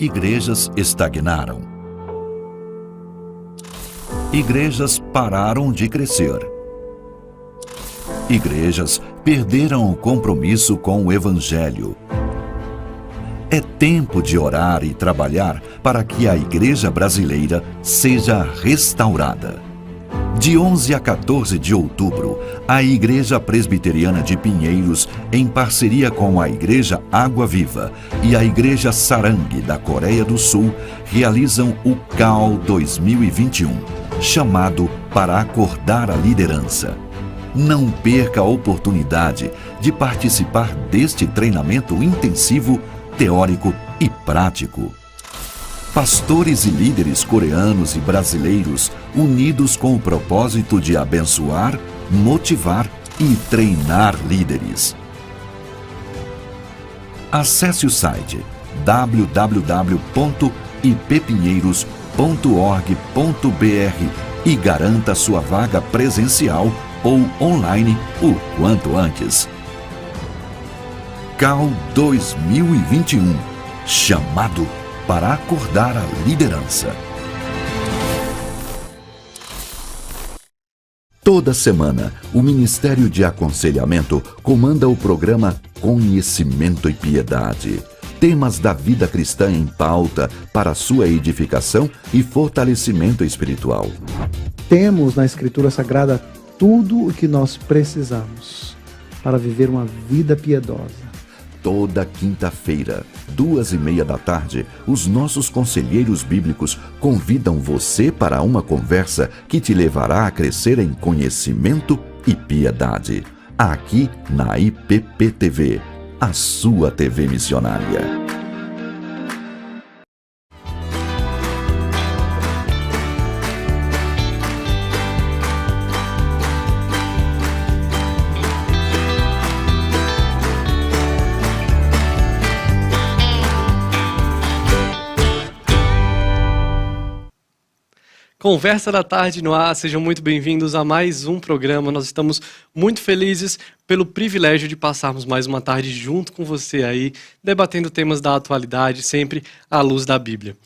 Igrejas estagnaram. Igrejas pararam de crescer. Igrejas perderam o compromisso com o Evangelho. É tempo de orar e trabalhar para que a Igreja brasileira seja restaurada. De 11 a 14 de outubro, a Igreja Presbiteriana de Pinheiros, em parceria com a Igreja Água Viva e a Igreja Sarang da Coreia do Sul, realizam o CAL 2021, chamado para acordar a liderança. Não perca a oportunidade de participar deste treinamento intensivo, teórico e prático. Pastores e líderes coreanos e brasileiros unidos com o propósito de abençoar, motivar e treinar líderes. Acesse o site www.ippinheiros.org.br e garanta sua vaga presencial ou online o quanto antes. CAL 2021, chamado para acordar a liderança. Toda semana, o Ministério de Aconselhamento comanda o programa Conhecimento e Piedade. Temas da vida cristã em pauta para sua edificação e fortalecimento espiritual. Temos na Escritura Sagrada tudo o que nós precisamos para viver uma vida piedosa. Toda quinta-feira, 2:30 da tarde, os nossos conselheiros bíblicos convidam você para uma conversa que te levará a crescer em conhecimento e piedade. Aqui na IPPTV, a sua TV missionária. Conversa da Tarde no ar, sejam muito bem-vindos a mais um programa. Nós estamos muito felizes pelo privilégio de passarmos mais uma tarde junto com você aí, debatendo temas da atualidade, sempre à luz da Bíblia.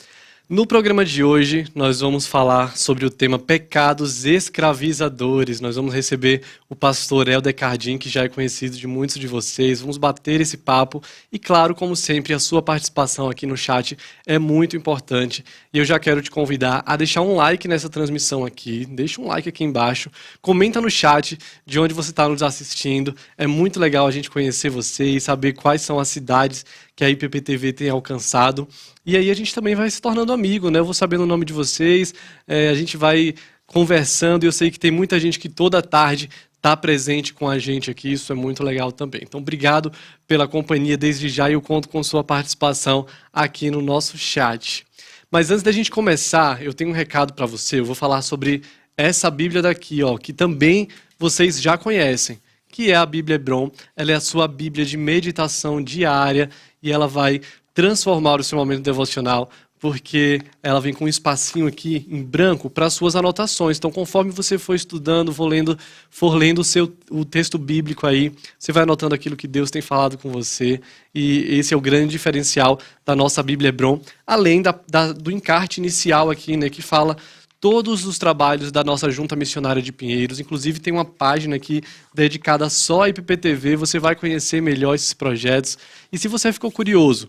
No programa de hoje, nós vamos falar sobre o tema pecados escravizadores. Nós vamos receber o pastor Helder Cardim, que já é conhecido de muitos de vocês. Vamos bater esse papo e, claro, como sempre, a sua participação aqui no chat é muito importante. E eu já quero te convidar a deixar um like nessa transmissão aqui. Deixa um like aqui embaixo. Comenta no chat de onde você está nos assistindo. É muito legal a gente conhecer você e saber quais são as cidades que a IPPTV tem alcançado. E aí a gente também vai se tornando amigo, né? Eu vou sabendo o nome de vocês, a gente vai conversando, e eu sei que tem muita gente que toda tarde está presente com a gente aqui, isso é muito legal também. Então, obrigado pela companhia desde já, e eu conto com sua participação aqui no nosso chat. Mas antes da gente começar, eu tenho um recado para você, eu vou falar sobre essa Bíblia daqui, ó, que também vocês já conhecem, que é a Bíblia Hebron. Ela é a sua Bíblia de meditação diária e ela vai transformar o seu momento devocional, porque ela vem com um espacinho aqui em branco para suas anotações. Então, conforme você for estudando, for lendo o texto bíblico aí, você vai anotando aquilo que Deus tem falado com você. E esse é o grande diferencial da nossa Bíblia Hebron, além do encarte inicial aqui, né, que fala todos os trabalhos da nossa Junta Missionária de Pinheiros. Inclusive tem uma página aqui dedicada só à IPPTV, você vai conhecer melhor esses projetos. E se você ficou curioso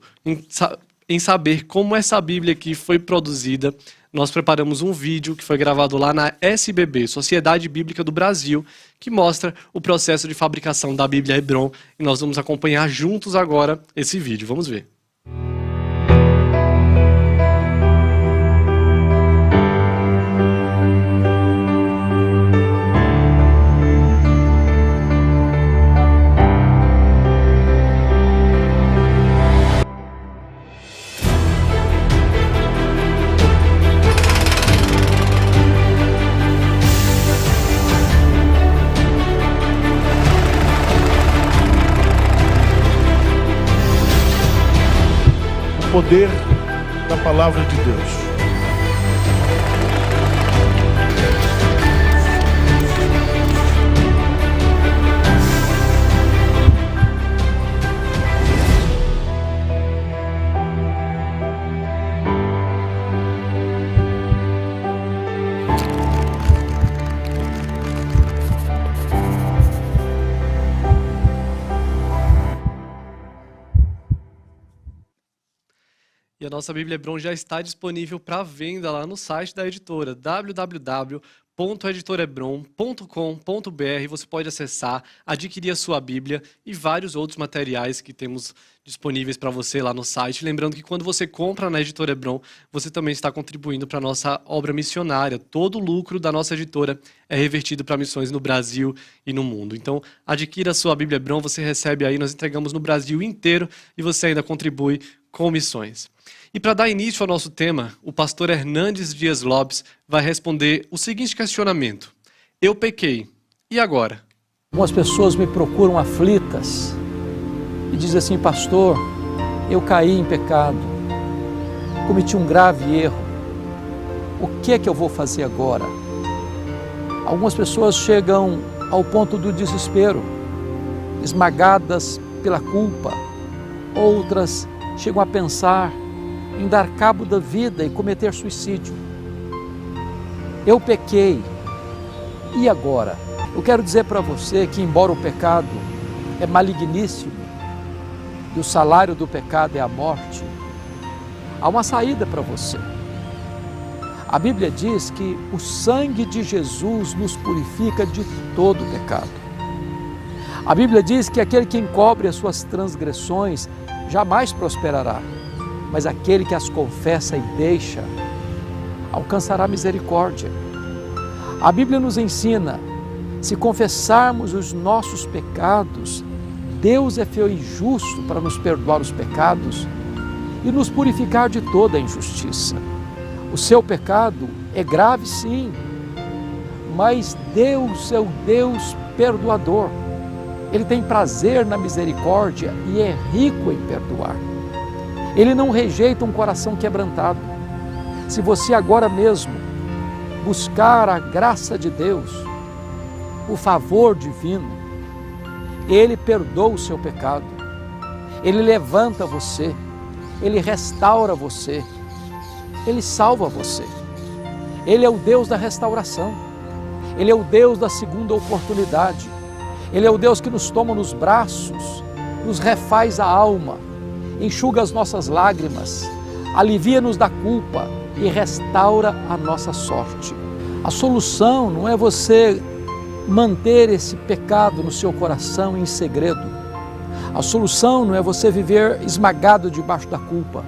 em saber como essa Bíblia aqui foi produzida, nós preparamos um vídeo que foi gravado lá na SBB, Sociedade Bíblica do Brasil, que mostra o processo de fabricação da Bíblia Hebron. E nós vamos acompanhar juntos agora esse vídeo. Vamos ver. Poder da palavra de Deus. E a nossa Bíblia Hebron já está disponível para venda lá no site da editora, www.editorebron.com.br. Você pode acessar, adquirir a sua Bíblia e vários outros materiais que temos disponíveis para você lá no site. Lembrando que quando você compra na Editora Hebron, você também está contribuindo para a nossa obra missionária. Todo o lucro da nossa editora é revertido para missões no Brasil e no mundo. Então, adquira a sua Bíblia Hebron, você recebe aí, nós entregamos no Brasil inteiro e você ainda contribui com missões. E para dar início ao nosso tema, o pastor Hernandes Dias Lopes vai responder o seguinte questionamento: eu pequei, e agora? Algumas pessoas me procuram aflitas e dizem assim: pastor, eu caí em pecado, cometi um grave erro, o que é que eu vou fazer agora? Algumas pessoas chegam ao ponto do desespero, esmagadas pela culpa. Outras chegam a pensar em dar cabo da vida e cometer suicídio. Eu pequei, e agora? Eu quero dizer para você que, embora o pecado é maligníssimo e o salário do pecado é a morte, há uma saída para você. A Bíblia diz que o sangue de Jesus nos purifica de todo o pecado. A Bíblia diz que aquele que encobre as suas transgressões jamais prosperará, mas aquele que as confessa e deixa alcançará misericórdia. A Bíblia nos ensina: se confessarmos os nossos pecados, Deus é fiel e justo para nos perdoar os pecados e nos purificar de toda a injustiça. O seu pecado é grave, sim, mas Deus é o Deus perdoador. Ele tem prazer na misericórdia e é rico em perdoar. Ele não rejeita um coração quebrantado. Se você agora mesmo buscar a graça de Deus, o favor divino, Ele perdoa o seu pecado, Ele levanta você, Ele restaura você, Ele salva você. Ele é o Deus da restauração, Ele é o Deus da segunda oportunidade, Ele é o Deus que nos toma nos braços, nos refaz a alma, enxuga as nossas lágrimas, alivia-nos da culpa e restaura a nossa sorte. A solução não é você manter esse pecado no seu coração em segredo. A solução não é você viver esmagado debaixo da culpa.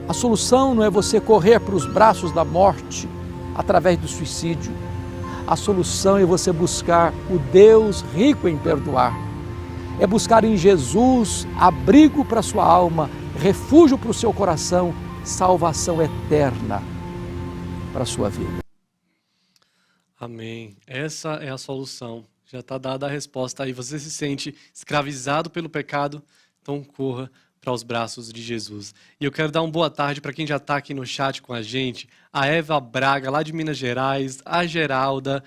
A solução não é você correr para os braços da morte através do suicídio. A solução é você buscar o Deus rico em perdoar. É buscar em Jesus abrigo para a sua alma, refúgio para o seu coração, salvação eterna para a sua vida. Amém. Essa é a solução. Já está dada a resposta aí. Você se sente escravizado pelo pecado? Então corra para os braços de Jesus. E eu quero dar uma boa tarde para quem já está aqui no chat com a gente. A Eva Braga, lá de Minas Gerais. A Geralda,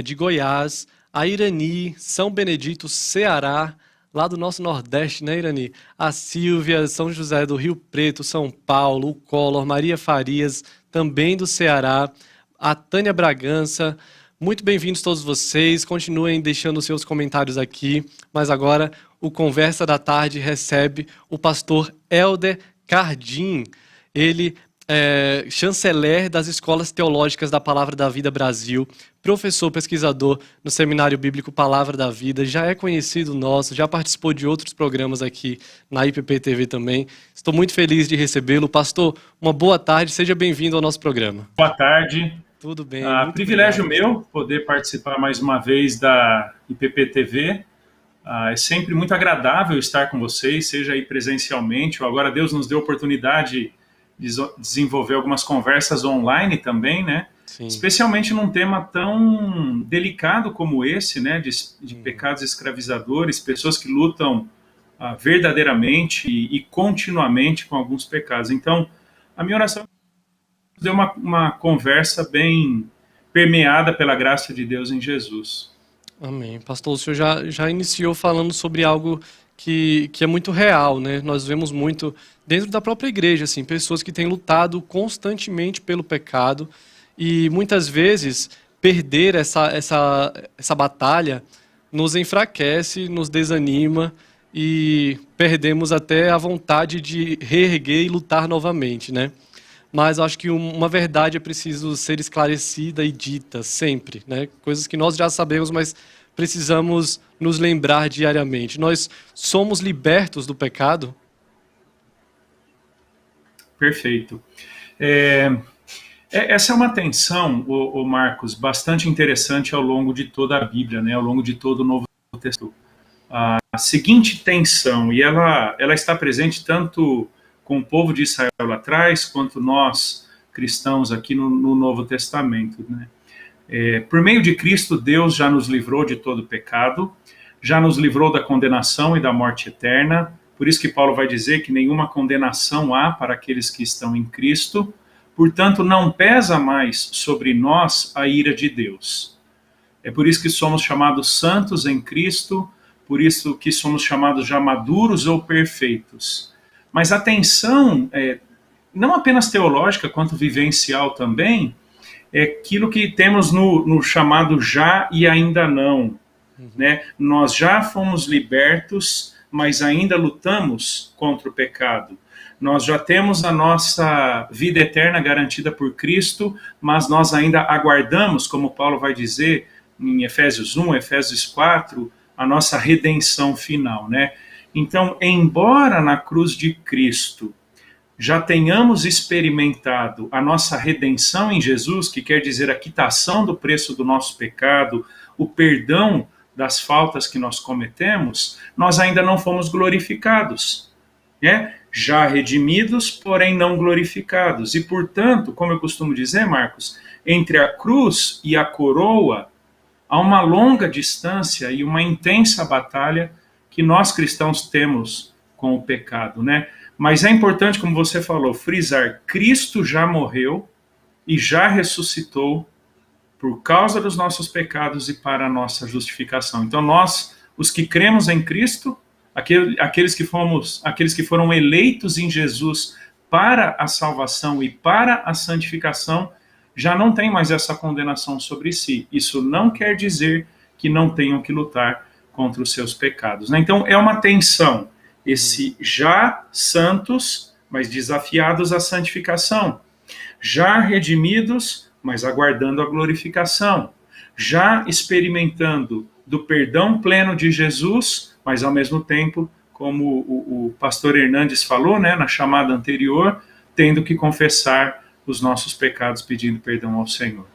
de Goiás. A Irani, São Benedito, Ceará, lá do nosso Nordeste, né, Irani? A Silvia, São José do Rio Preto, São Paulo, o Collor, Maria Farias, também do Ceará, a Tânia Bragança. Muito bem-vindos todos vocês, continuem deixando os seus comentários aqui, mas agora o Conversa da Tarde recebe o pastor Helder Cardim. Ele é chanceler das Escolas Teológicas da Palavra da Vida Brasil, professor pesquisador no Seminário Bíblico Palavra da Vida, já é conhecido nosso, já participou de outros programas aqui na IPP TV também. Estou muito feliz de recebê-lo. Pastor, uma boa tarde, seja bem-vindo ao nosso programa. Boa tarde. Tudo bem. Privilégio meu poder participar mais uma vez da IPP TV. É sempre muito agradável estar com vocês, seja aí presencialmente, ou agora Deus nos deu a oportunidade de desenvolver algumas conversas online também, né? Sim. Especialmente num tema tão delicado como esse, né? De pecados escravizadores, pessoas que lutam verdadeiramente e continuamente com alguns pecados. Então, a minha oração deu uma conversa bem permeada pela graça de Deus em Jesus. Amém. Pastor, o senhor já iniciou falando sobre algo que é muito real, né? Nós vemos muito dentro da própria igreja, assim, pessoas que têm lutado constantemente pelo pecado e muitas vezes perder essa batalha nos enfraquece, nos desanima e perdemos até a vontade de reerguer e lutar novamente, né? Mas acho que uma verdade é preciso ser esclarecida e dita sempre, né? Coisas que nós já sabemos, mas precisamos nos lembrar diariamente. Nós somos libertos do pecado? Perfeito. Essa é uma tensão, o Marcos, bastante interessante ao longo de toda a Bíblia, né? Ao longo de todo o Novo Testamento. A seguinte tensão, e ela está presente tanto com o povo de Israel lá atrás, quanto nós, cristãos, aqui no Novo Testamento, né? Por meio de Cristo, Deus já nos livrou de todo pecado, já nos livrou da condenação e da morte eterna. Por isso que Paulo vai dizer que nenhuma condenação há para aqueles que estão em Cristo. Portanto, não pesa mais sobre nós a ira de Deus. É por isso que somos chamados santos em Cristo, por isso que somos chamados já maduros ou perfeitos. Mas a tensão, não apenas teológica, quanto vivencial também, é aquilo que temos no chamado já e ainda não. Né? Nós já fomos libertos, mas ainda lutamos contra o pecado. Nós já temos a nossa vida eterna garantida por Cristo, mas nós ainda aguardamos, como Paulo vai dizer em Efésios 1, Efésios 4, a nossa redenção final, né? Então, embora na cruz de Cristo já tenhamos experimentado a nossa redenção em Jesus, que quer dizer a quitação do preço do nosso pecado, o perdão das faltas que nós cometemos, nós ainda não fomos glorificados, né? Já redimidos, porém não glorificados. E, portanto, como eu costumo dizer, Marcos, entre a cruz e a coroa, há uma longa distância e uma intensa batalha que nós cristãos temos com o pecado, né? Mas é importante, como você falou, frisar, Cristo já morreu e já ressuscitou por causa dos nossos pecados e para a nossa justificação. Então nós, os que cremos em Cristo, aqueles que foram eleitos em Jesus para a salvação e para a santificação, já não tem mais essa condenação sobre si. Isso não quer dizer que não tenham que lutar contra os seus pecados, né? Então é uma tensão, esse já santos, mas desafiados à santificação, já redimidos, mas aguardando a glorificação, já experimentando do perdão pleno de Jesus, mas ao mesmo tempo, como o pastor Hernandes falou, né, na chamada anterior, tendo que confessar os nossos pecados pedindo perdão ao Senhor.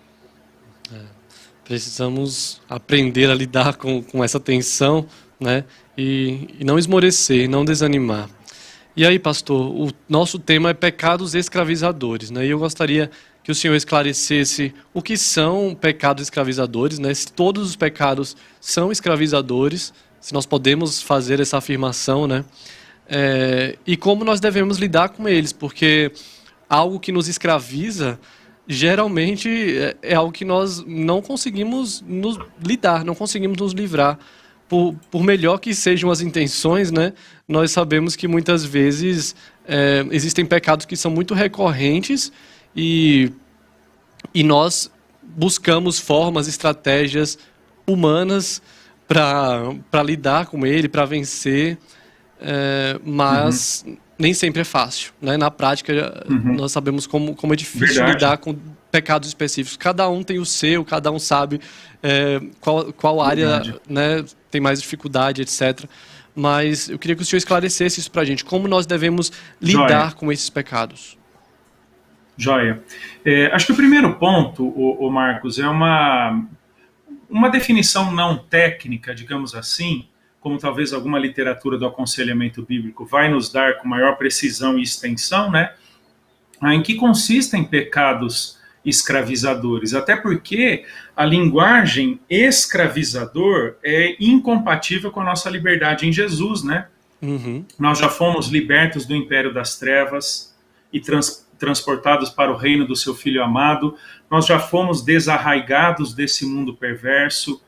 Precisamos aprender a lidar com essa tensão, né? E não esmorecer, não desanimar. E aí, pastor, o nosso tema é pecados escravizadores, né? E eu gostaria que o senhor esclarecesse o que são pecados escravizadores, né? Se todos os pecados são escravizadores, se nós podemos fazer essa afirmação, né? E como nós devemos lidar com eles, porque algo que nos escraviza geralmente é algo que nós não conseguimos lidar, não conseguimos nos livrar. Por melhor que sejam as intenções, né, nós sabemos que muitas vezes existem pecados que são muito recorrentes e nós buscamos formas, estratégias humanas para lidar com ele, para vencer, mas nem sempre é fácil, né? Na prática, nós sabemos como é difícil lidar com pecados específicos. Cada um tem o seu, cada um sabe qual área, né, tem mais dificuldade, etc. Mas eu queria que o senhor esclarecesse isso para a gente. Como nós devemos lidar com esses pecados? Joia. Acho que o primeiro ponto, o Marcos, é uma definição não técnica, digamos assim, como talvez alguma literatura do aconselhamento bíblico vai nos dar com maior precisão e extensão, né? Em que consistem pecados escravizadores, até porque a linguagem escravizador é incompatível com a nossa liberdade em Jesus, né? Nós já fomos libertos do império das trevas e transportados para o reino do seu Filho amado, nós já fomos desarraigados desse mundo perverso.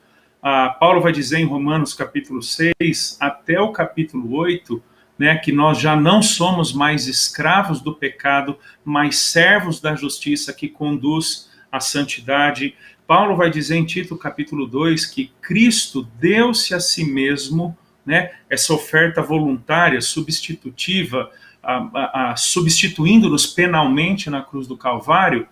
Paulo vai dizer em Romanos capítulo 6 até o capítulo 8, né, que nós já não somos mais escravos do pecado, mas servos da justiça que conduz à santidade. Paulo vai dizer em Tito capítulo 2 que Cristo deu-se a si mesmo né? Essa oferta voluntária, substitutiva, substituindo-nos penalmente na cruz do Calvário,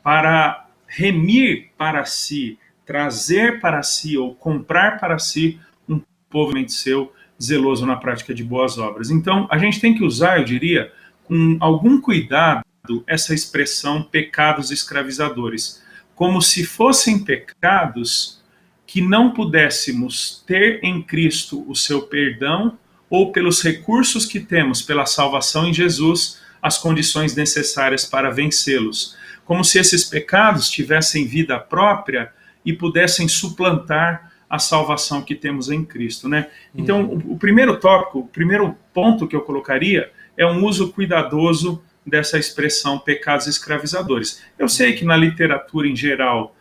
para remir para si, trazer para si ou comprar para si um povo seu zeloso na prática de boas obras. Então, a gente tem que usar, eu diria, com algum cuidado, essa expressão pecados escravizadores, como se fossem pecados que não pudéssemos ter em Cristo o seu perdão, ou pelos recursos que temos pela salvação em Jesus, as condições necessárias para vencê-los. Como se esses pecados tivessem vida própria e pudessem suplantar a salvação que temos em Cristo, né? Então, o primeiro tópico, o primeiro ponto que eu colocaria é um uso cuidadoso dessa expressão pecados escravizadores. Eu sei que na literatura em geral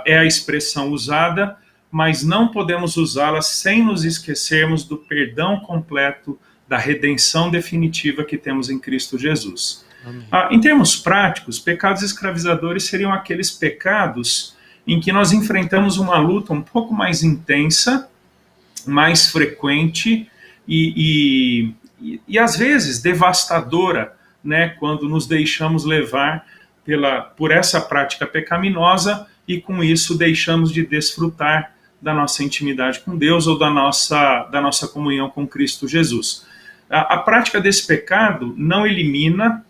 é a expressão usada, mas não podemos usá-la sem nos esquecermos do perdão completo, da redenção definitiva que temos em Cristo Jesus. Em termos práticos, pecados escravizadores seriam aqueles pecados em que nós enfrentamos uma luta um pouco mais intensa, mais frequente e às vezes devastadora, né, quando nos deixamos levar por essa prática pecaminosa e com isso deixamos de desfrutar da nossa intimidade com Deus ou da nossa comunhão com Cristo Jesus. A prática desse pecado não elimina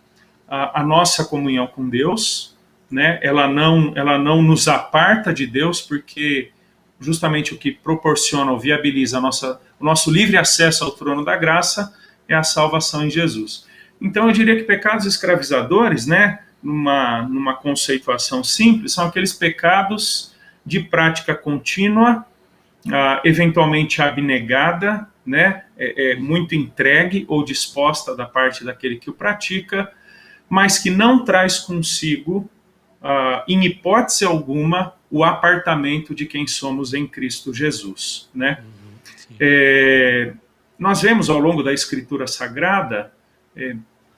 a nossa comunhão com Deus, né? Ela não nos aparta de Deus, porque justamente o que proporciona ou viabiliza o nosso livre acesso ao trono da graça é a salvação em Jesus. Então eu diria que pecados escravizadores, né, numa conceituação simples, são aqueles pecados de prática contínua, eventualmente abnegada, né, muito entregue ou disposta da parte daquele que o pratica, mas que não traz consigo, em hipótese alguma, o apartamento de quem somos em Cristo Jesus, né? Nós vemos ao longo da Escritura Sagrada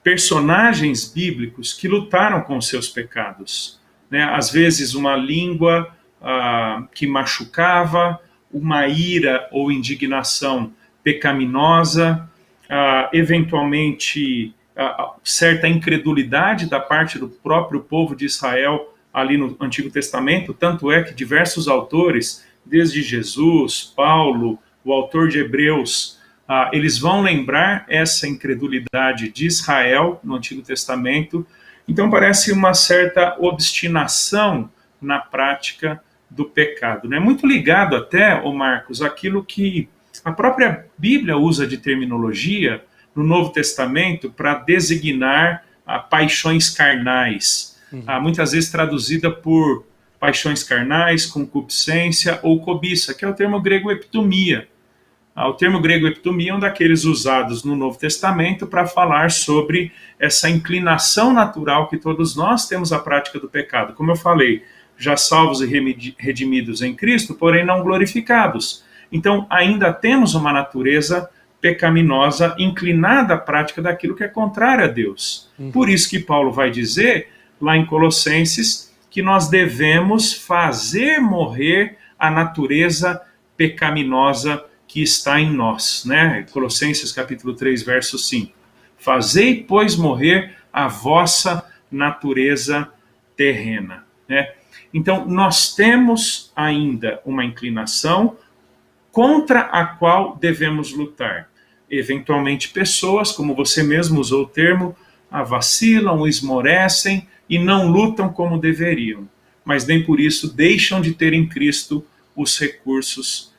personagens bíblicos que lutaram com seus pecados, né? Às vezes uma língua que machucava, uma ira ou indignação pecaminosa, eventualmente certa incredulidade da parte do próprio povo de Israel ali no Antigo Testamento, tanto é que diversos autores, desde Jesus, Paulo, o autor de Hebreus, eles vão lembrar essa incredulidade de Israel no Antigo Testamento. Então parece uma certa obstinação na prática do pecado, né? Muito ligado até, Marcos, aquilo que a própria Bíblia usa de terminologia no Novo Testamento para designar paixões carnais, muitas vezes traduzida por paixões carnais, concupiscência ou cobiça, que é o termo grego epithumia. O termo grego epithumia é um daqueles usados no Novo Testamento para falar sobre essa inclinação natural que todos nós temos à prática do pecado. Como eu falei, já salvos e redimidos em Cristo, porém não glorificados. Então, ainda temos uma natureza pecaminosa, inclinada à prática daquilo que é contrário a Deus. Por isso que Paulo vai dizer, lá em Colossenses, que nós devemos fazer morrer a natureza pecaminosa que está em nós, né? Colossenses capítulo 3, verso 5. Fazei, pois, morrer a vossa natureza terrena, né? Então, nós temos ainda uma inclinação contra a qual devemos lutar. Eventualmente, pessoas, como você mesmo usou o termo, vacilam, esmorecem e não lutam como deveriam, mas nem por isso deixam de ter em Cristo os recursos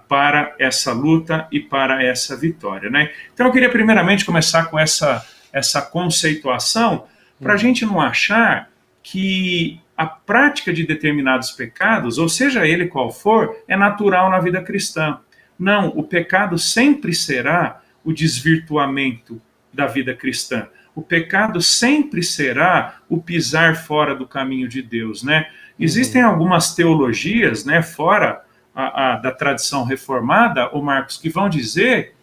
para essa luta e para essa vitória, né? Então eu queria primeiramente começar com essa conceituação, para a gente não achar que a prática de determinados pecados, ou seja ele qual for, é natural na vida cristã. Não, o pecado sempre será o desvirtuamento da vida cristã. O pecado sempre será o pisar fora do caminho de Deus, né? Existem algumas teologias, né, fora da tradição reformada, Marcos, que vão dizer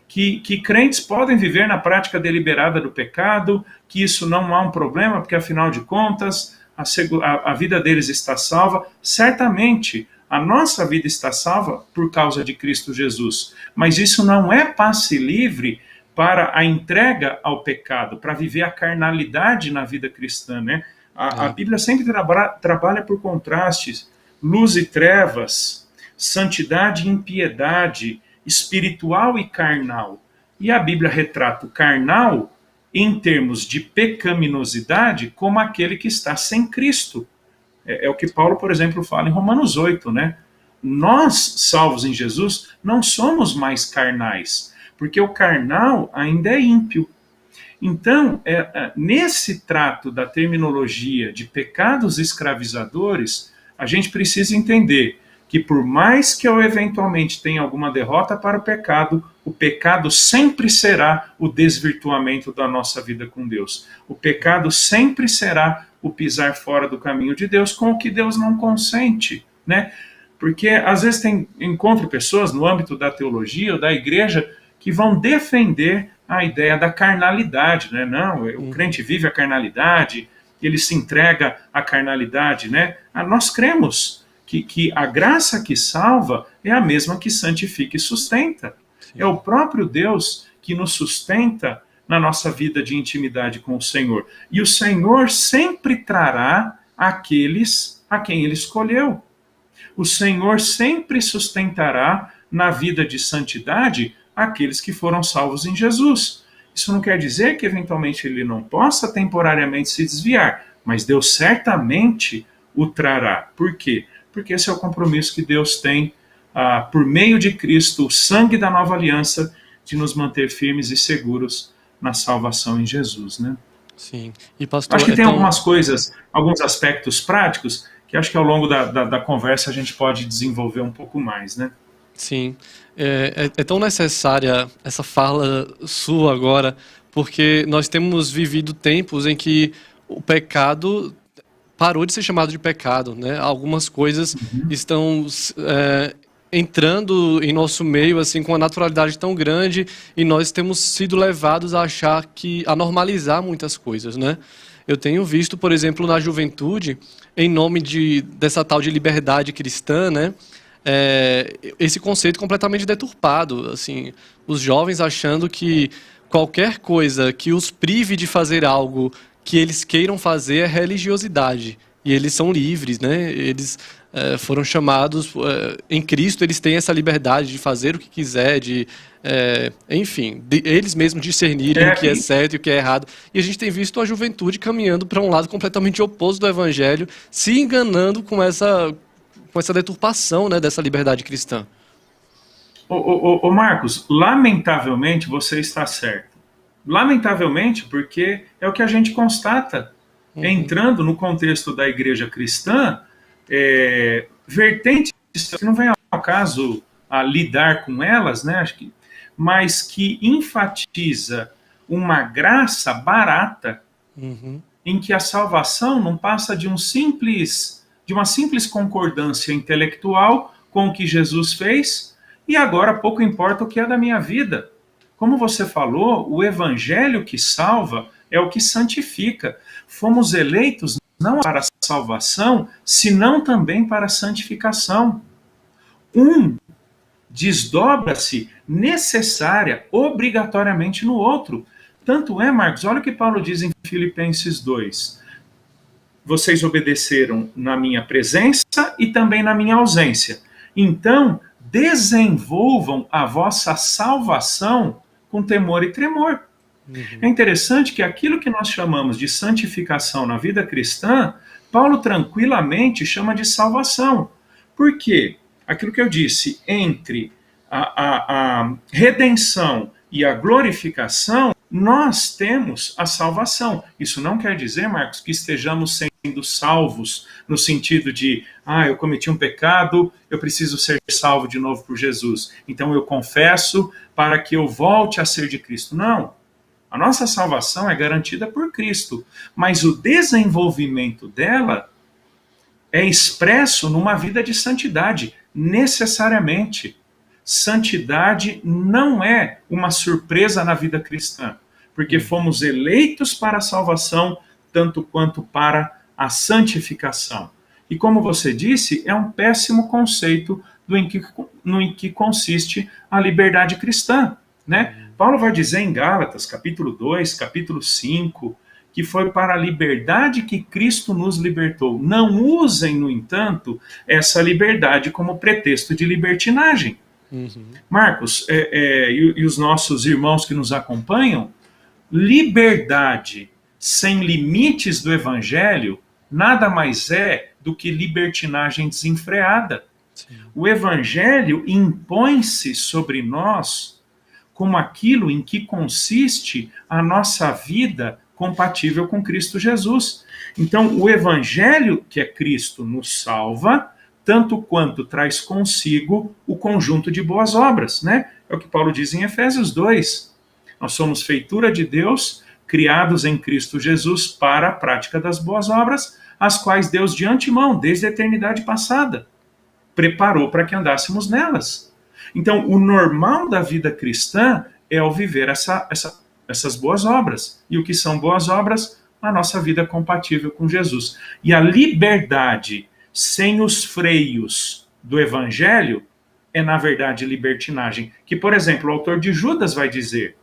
que crentes podem viver na prática deliberada do pecado, que isso não há um problema, porque afinal de contas a vida deles está salva. Certamente A nossa vida está salva por causa de Cristo Jesus. Mas isso não é passe livre para a entrega ao pecado, para viver a carnalidade na vida cristã, né? A Bíblia sempre trabalha por contrastes, luz e trevas, santidade e impiedade, espiritual e carnal. E a Bíblia retrata o carnal em termos de pecaminosidade como aquele que está sem Cristo. É o que Paulo, por exemplo, fala em Romanos 8, né? Nós, salvos em Jesus, não somos mais carnais, porque o carnal ainda é ímpio. Então, nesse trato da terminologia de pecados escravizadores, a gente precisa entender que por mais que eu eventualmente tenha alguma derrota para o pecado sempre será o desvirtuamento da nossa vida com Deus. O pecado sempre será o pisar fora do caminho de Deus com o que Deus não consente, né? Porque às vezes encontro pessoas no âmbito da teologia ou da igreja que vão defender a ideia da carnalidade, né? Não, o crente vive a carnalidade, ele se entrega à carnalidade, né? Nós cremos que a graça que salva é a mesma que santifica e sustenta. Sim. É o próprio Deus que nos sustenta na nossa vida de intimidade com o Senhor. E o Senhor sempre trará aqueles a quem Ele escolheu. O Senhor sempre sustentará na vida de santidade aqueles que foram salvos em Jesus. Isso não quer dizer que eventualmente ele não possa temporariamente se desviar, mas Deus certamente o trará. Por quê? Porque esse é o compromisso que Deus tem por meio de Cristo, o sangue da nova aliança, de nos manter firmes e seguros na salvação em Jesus, né? Sim. E pastor, acho que tem algumas coisas, alguns aspectos práticos, que acho que ao longo da conversa a gente pode desenvolver um pouco mais, né? Sim. É tão necessária essa fala sua agora, porque nós temos vivido tempos em que o pecado parou de ser chamado de pecado, né? Algumas coisas estão entrando em nosso meio assim com uma naturalidade tão grande e nós temos sido levados a achar a normalizar muitas coisas, né? Eu tenho visto, por exemplo, na juventude, em nome dessa tal de liberdade cristã, né? Esse conceito completamente deturpado, assim, os jovens achando que qualquer coisa que os prive de fazer algo que eles queiram fazer é religiosidade, e eles são livres, né? Eles foram chamados, em Cristo eles têm essa liberdade de fazer o que quiser, enfim, eles mesmos discernirem o que é certo e o que é errado, e a gente tem visto a juventude caminhando para um lado completamente oposto do evangelho, se enganando com essa deturpação, né, dessa liberdade cristã. Ô Marcos, lamentavelmente você está certo. Lamentavelmente, porque é o que a gente constata, entrando no contexto da igreja cristã, vertentes que não vem ao caso a lidar com elas, né, mas que enfatiza uma graça barata, em que a salvação não passa de uma simples concordância intelectual com o que Jesus fez, e agora pouco importa o que é da minha vida. Como você falou, o evangelho que salva é o que santifica. Fomos eleitos não para a salvação, senão também para a santificação. Desdobra-se necessária, obrigatoriamente no outro. Tanto é, Marcos, olha o que Paulo diz em Filipenses 2. Vocês obedeceram na minha presença e também na minha ausência. Então, desenvolvam a vossa salvação com temor e tremor. É interessante que aquilo que nós chamamos de santificação na vida cristã, Paulo tranquilamente chama de salvação. Por quê? Aquilo que eu disse, entre a redenção e a glorificação, nós temos a salvação. Isso não quer dizer, Marcos, que estejamos sendo salvos no sentido de, eu cometi um pecado, eu preciso ser salvo de novo por Jesus. Então eu confesso para que eu volte a ser de Cristo. Não. A nossa salvação é garantida por Cristo, mas o desenvolvimento dela é expresso numa vida de santidade, necessariamente. Santidade não é uma surpresa na vida cristã, porque fomos eleitos para a salvação, tanto quanto para a santificação. E como você disse, é um péssimo conceito em que consiste a liberdade cristã, né? Paulo vai dizer em Gálatas, capítulo 2, capítulo 5, que foi para a liberdade que Cristo nos libertou. Não usem, no entanto, essa liberdade como pretexto de libertinagem. Marcos, e os nossos irmãos que nos acompanham, liberdade sem limites do evangelho nada mais é do que libertinagem desenfreada. Sim. O evangelho impõe-se sobre nós como aquilo em que consiste a nossa vida compatível com Cristo Jesus. Então, o evangelho, que é Cristo, nos salva, tanto quanto traz consigo o conjunto de boas obras, né? É o que Paulo diz em Efésios 2. Nós somos feitura de Deus, criados em Cristo Jesus para a prática das boas obras, as quais Deus de antemão, desde a eternidade passada, preparou para que andássemos nelas. Então, o normal da vida cristã é o viver essas boas obras. E o que são boas obras? A nossa vida compatível com Jesus. E a liberdade sem os freios do evangelho é, na verdade, libertinagem. Que, por exemplo, o autor de Judas vai dizer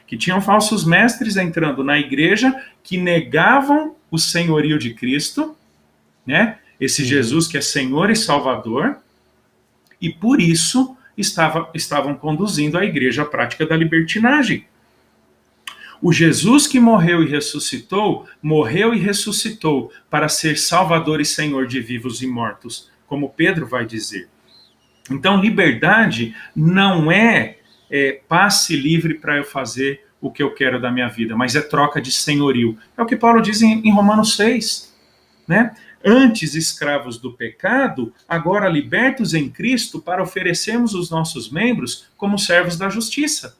que tinham falsos mestres entrando na igreja que negavam o senhorio de Cristo, né? Esse Jesus que é Senhor e Salvador, e por isso estavam conduzindo a igreja à prática da libertinagem. O Jesus que morreu e ressuscitou para ser Salvador e Senhor de vivos e mortos, como Pedro vai dizer. Então, liberdade não é passe livre para eu fazer o que eu quero da minha vida, mas é troca de senhorio. É o que Paulo diz em Romanos 6, né? Antes escravos do pecado, agora libertos em Cristo para oferecermos os nossos membros como servos da justiça.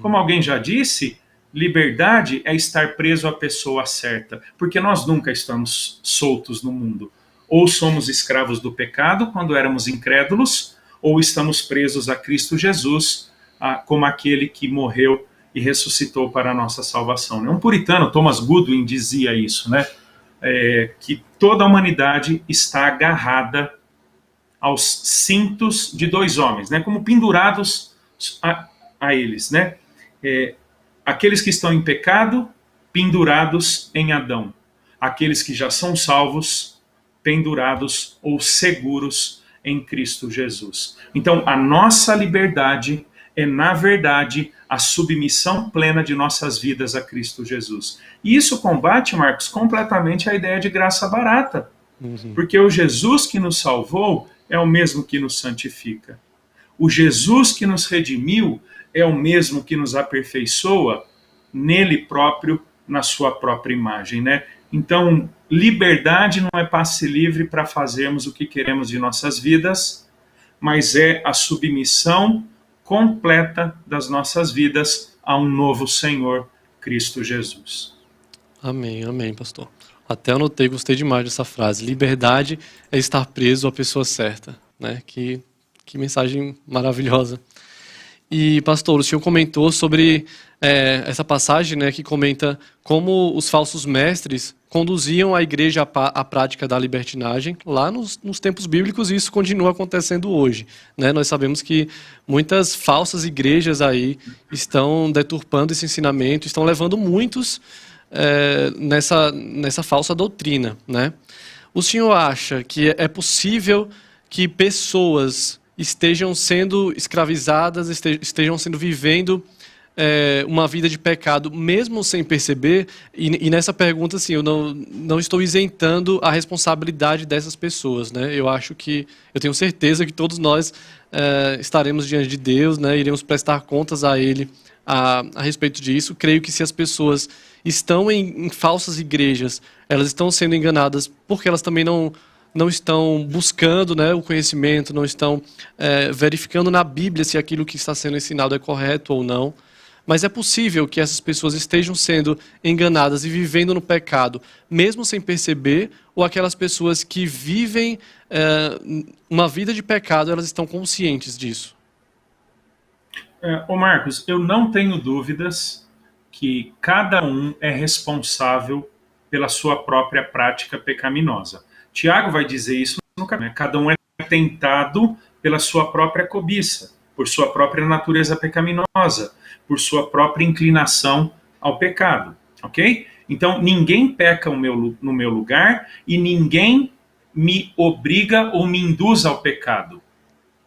Como alguém já disse, liberdade é estar preso à pessoa certa, porque nós nunca estamos soltos no mundo. Ou somos escravos do pecado quando éramos incrédulos, ou estamos presos a Cristo Jesus, como aquele que morreu e ressuscitou para a nossa salvação. Um puritano, Thomas Goodwin, dizia isso, né? Que toda a humanidade está agarrada aos cintos de dois homens, né? Como pendurados a eles, né? Aqueles que estão em pecado, pendurados em Adão. Aqueles que já são salvos, pendurados ou seguros em Cristo Jesus. Então, a nossa liberdade é, na verdade, a submissão plena de nossas vidas a Cristo Jesus. E isso combate, Marcos, completamente a ideia de graça barata. Porque o Jesus que nos salvou é o mesmo que nos santifica. O Jesus que nos redimiu é o mesmo que nos aperfeiçoa nele próprio, na sua própria imagem, né? Então, liberdade não é passe livre para fazermos o que queremos de nossas vidas, mas é a submissão completa das nossas vidas a um novo Senhor, Cristo Jesus. Amém, amém, pastor. Até anotei, gostei demais dessa frase. Liberdade é estar preso à pessoa certa, né? Que mensagem maravilhosa. E, pastor, o senhor comentou sobre essa passagem, né, que comenta como os falsos mestres conduziam a igreja à prática da libertinagem lá nos tempos bíblicos, e isso continua acontecendo hoje, né? Nós sabemos que muitas falsas igrejas aí estão deturpando esse ensinamento, estão levando muitos nessa falsa doutrina, né? O senhor acha que é possível que pessoas estejam sendo escravizadas, estejam vivendo uma vida de pecado, mesmo sem perceber? E nessa pergunta, assim, eu não estou isentando a responsabilidade dessas pessoas, né? Eu tenho certeza que todos nós estaremos diante de Deus, né? Iremos prestar contas a Ele a respeito disso. Creio que se as pessoas estão em falsas igrejas, elas estão sendo enganadas porque elas também não estão buscando, né, o conhecimento, não estão verificando na Bíblia se aquilo que está sendo ensinado é correto ou não. Mas é possível que essas pessoas estejam sendo enganadas e vivendo no pecado, mesmo sem perceber, ou aquelas pessoas que vivem uma vida de pecado, elas estão conscientes disso? Marcos, eu não tenho dúvidas que cada um é responsável pela sua própria prática pecaminosa. Tiago vai dizer isso no capítulo, né? Cada um é tentado pela sua própria cobiça, por sua própria natureza pecaminosa, por sua própria inclinação ao pecado, ok? Então, ninguém peca no meu lugar e ninguém me obriga ou me induz ao pecado.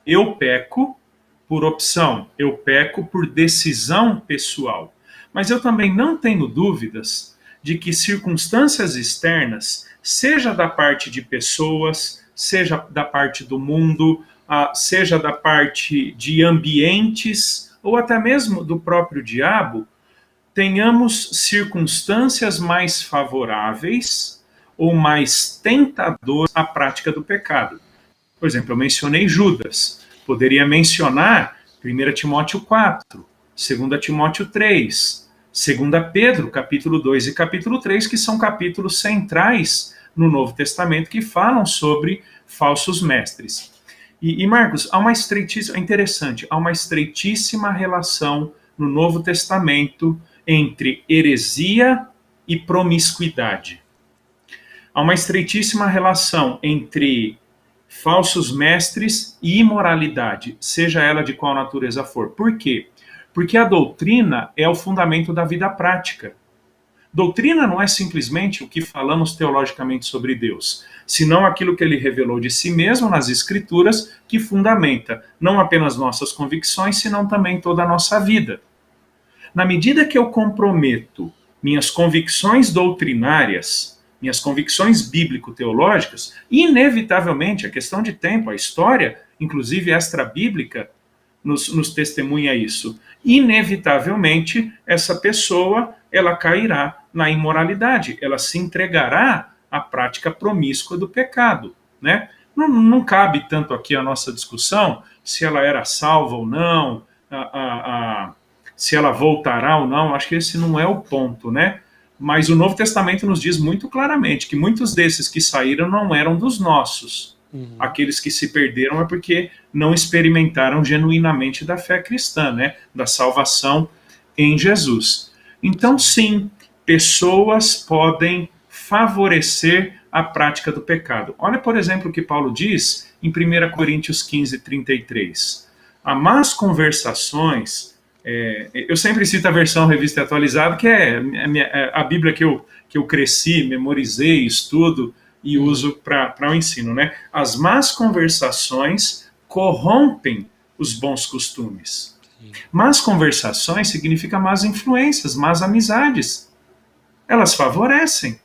Eu peco por opção, eu peco por decisão pessoal. Mas eu também não tenho dúvidas de que circunstâncias externas, seja da parte de pessoas, seja da parte do mundo, seja da parte de ambientes, ou até mesmo do próprio diabo, tenhamos circunstâncias mais favoráveis ou mais tentadoras à prática do pecado. Por exemplo, eu mencionei Judas. Poderia mencionar 1 Timóteo 4, 2 Timóteo 3, 2 Pedro, capítulo 2 e capítulo 3, que são capítulos centrais no Novo Testamento que falam sobre falsos mestres. E Marcos, há uma estreitíssima relação no Novo Testamento entre heresia e promiscuidade. Há uma estreitíssima relação entre falsos mestres e imoralidade, seja ela de qual natureza for. Por quê? Porque a doutrina é o fundamento da vida prática. Doutrina não é simplesmente o que falamos teologicamente sobre Deus, senão aquilo que ele revelou de si mesmo nas Escrituras, que fundamenta não apenas nossas convicções, senão também toda a nossa vida. Na medida que eu comprometo minhas convicções doutrinárias, minhas convicções bíblico-teológicas, inevitavelmente, a questão de tempo, a história, inclusive extra-bíblica, nos testemunha isso. Inevitavelmente, essa pessoa, ela cairá na imoralidade, ela se entregará à prática promíscua do pecado, né? Não cabe tanto aqui a nossa discussão se ela era salva ou não, se ela voltará ou não, acho que esse não é o ponto, né? Mas o Novo Testamento nos diz muito claramente que muitos desses que saíram não eram dos nossos. Aqueles que se perderam é porque não experimentaram genuinamente da fé cristã, né? Da salvação em Jesus. Então, sim, pessoas podem favorecer a prática do pecado. Olha, por exemplo, o que Paulo diz em 1 Coríntios 15, 33. Há más conversações... eu sempre cito a versão revista atualizada, que é a Bíblia que eu cresci, memorizei, estudo e uso para o ensino, né? As más conversações corrompem os bons costumes. Más conversações significa más influências, más amizades. Elas favorecem.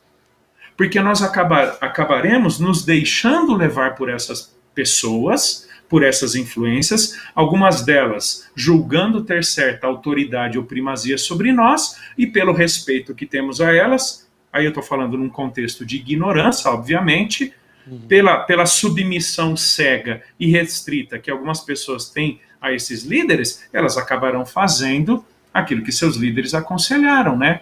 Porque nós acabaremos nos deixando levar por essas pessoas, por essas influências, algumas delas julgando ter certa autoridade ou primazia sobre nós, e pelo respeito que temos a elas, aí eu estou falando num contexto de ignorância, obviamente, pela submissão cega e restrita que algumas pessoas têm a esses líderes, elas acabarão fazendo aquilo que seus líderes aconselharam, né?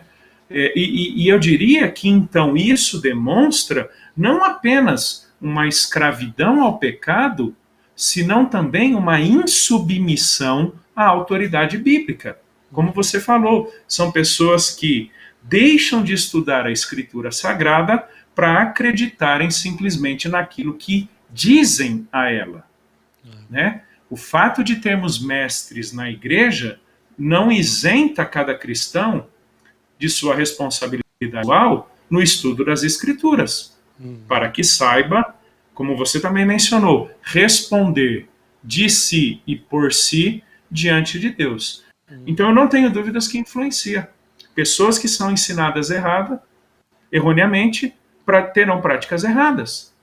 E eu diria que, então, isso demonstra não apenas uma escravidão ao pecado, senão também uma insubmissão à autoridade bíblica. Como você falou, são pessoas que deixam de estudar a Escritura Sagrada para acreditarem simplesmente naquilo que dizem a ela. Né? O fato de termos mestres na igreja não isenta cada cristão de sua responsabilidade igual no estudo das Escrituras, para que saiba, como você também mencionou, responder de si e por si diante de Deus. Então eu não tenho dúvidas que influencia. Pessoas que são ensinadas erroneamente, terão práticas erradas.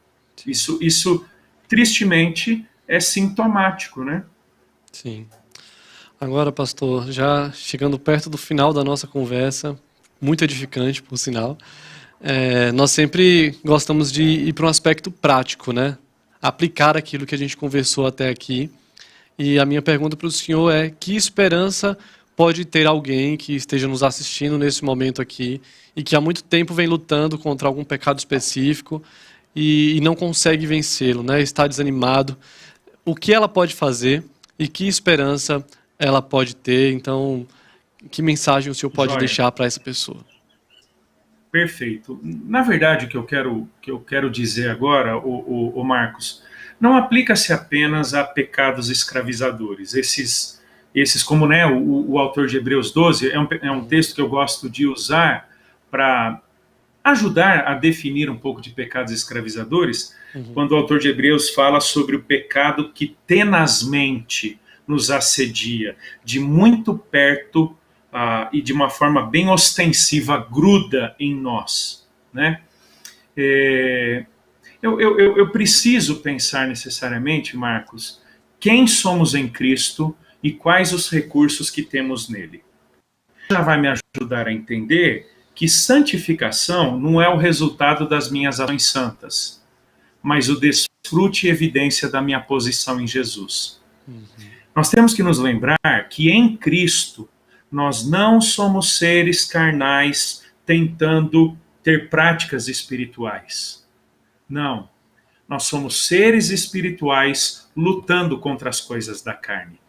Isso tristemente, é sintomático, né? Sim. Agora, pastor, já chegando perto do final da nossa conversa, muito edificante, por sinal, nós sempre gostamos de ir para um aspecto prático, né? Aplicar aquilo que a gente conversou até aqui. E a minha pergunta para o senhor é: que esperança pode ter alguém que esteja nos assistindo nesse momento aqui e que há muito tempo vem lutando contra algum pecado específico e não consegue vencê-lo, né? Está desanimado. O que ela pode fazer e que esperança ela pode ter? Então, que mensagem o senhor pode deixar para essa pessoa? Perfeito. Na verdade, o que eu quero dizer agora, o Marcos, não aplica-se apenas a pecados escravizadores. Esses como, né, o autor de Hebreus 12, é um texto que eu gosto de usar para ajudar a definir um pouco de pecados escravizadores, quando o autor de Hebreus fala sobre o pecado que tenazmente nos assedia, de muito perto e de uma forma bem ostensiva, gruda em nós, né? Eu preciso pensar necessariamente, Marcos, quem somos em Cristo e quais os recursos que temos nele. Já vai me ajudar a entender que santificação não é o resultado das minhas ações santas, mas o desfrute e evidência da minha posição em Jesus. Nós temos que nos lembrar que em Cristo nós não somos seres carnais tentando ter práticas espirituais. Não. Nós somos seres espirituais lutando contra as coisas da carne.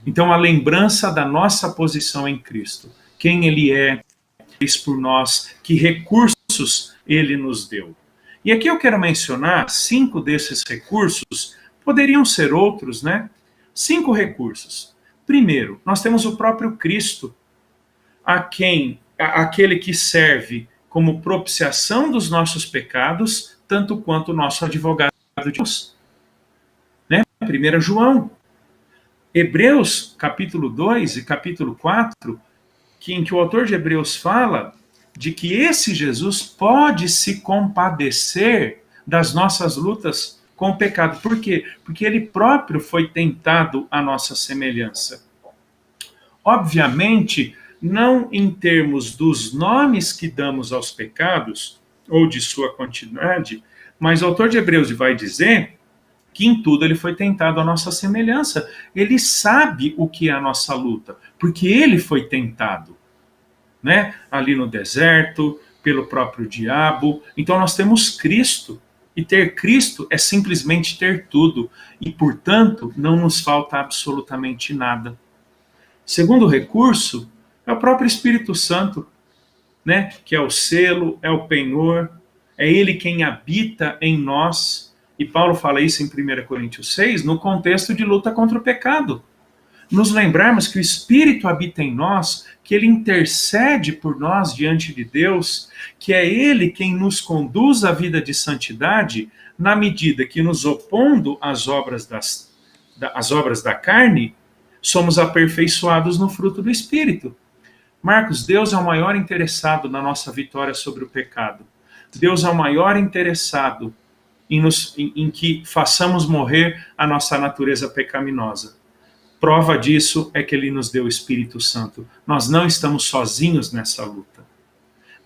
Então, a lembrança da nossa posição em Cristo, quem Ele é, fez por nós, que recursos Ele nos deu. E aqui eu quero mencionar 5 desses recursos, poderiam ser outros, né? 5 recursos. Primeiro, nós temos o próprio Cristo, aquele que serve como propiciação dos nossos pecados, tanto quanto o nosso advogado de Deus. Né? 1 João. Hebreus, capítulo 2 e capítulo 4, em que o autor de Hebreus fala de que esse Jesus pode se compadecer das nossas lutas com o pecado. Por quê? Porque ele próprio foi tentado à nossa semelhança. Obviamente, não em termos dos nomes que damos aos pecados, ou de sua continuidade, mas o autor de Hebreus vai dizer que em tudo ele foi tentado à nossa semelhança. Ele sabe o que é a nossa luta, porque ele foi tentado, né? Ali no deserto, pelo próprio diabo. Então nós temos Cristo, e ter Cristo é simplesmente ter tudo, e portanto não nos falta absolutamente nada. Segundo recurso é o próprio Espírito Santo, né? Que é o selo, é o penhor, é ele quem habita em nós. E Paulo fala isso em 1 Coríntios 6, no contexto de luta contra o pecado. Nos lembrarmos que o Espírito habita em nós, que ele intercede por nós diante de Deus, que é ele quem nos conduz à vida de santidade, na medida que nos opondo às obras da carne, somos aperfeiçoados no fruto do Espírito. Marcos, Deus é o maior interessado na nossa vitória sobre o pecado. Deus é o maior interessado em que façamos morrer a nossa natureza pecaminosa. Prova disso é que ele nos deu o Espírito Santo. Nós não estamos sozinhos nessa luta.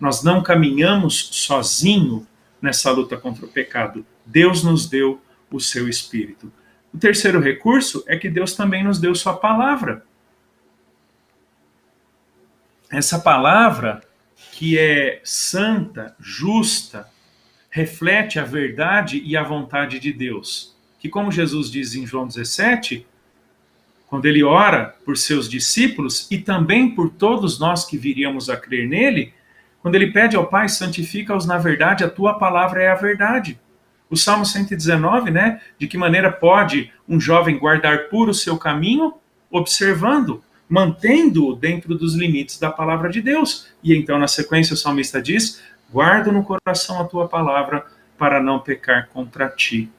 Nós não caminhamos sozinho nessa luta contra o pecado. Deus nos deu o seu Espírito. O terceiro recurso é que Deus também nos deu sua palavra. Essa palavra que é santa, justa, reflete a verdade e a vontade de Deus. Que, como Jesus diz em João 17, quando ele ora por seus discípulos e também por todos nós que viríamos a crer nele, quando ele pede ao Pai, santifica-os na verdade, a tua palavra é a verdade. O Salmo 119, né? De que maneira pode um jovem guardar puro o seu caminho? Observando, mantendo-o dentro dos limites da palavra de Deus. E então, na sequência, o salmista diz, guardo no coração a tua palavra para não pecar contra ti.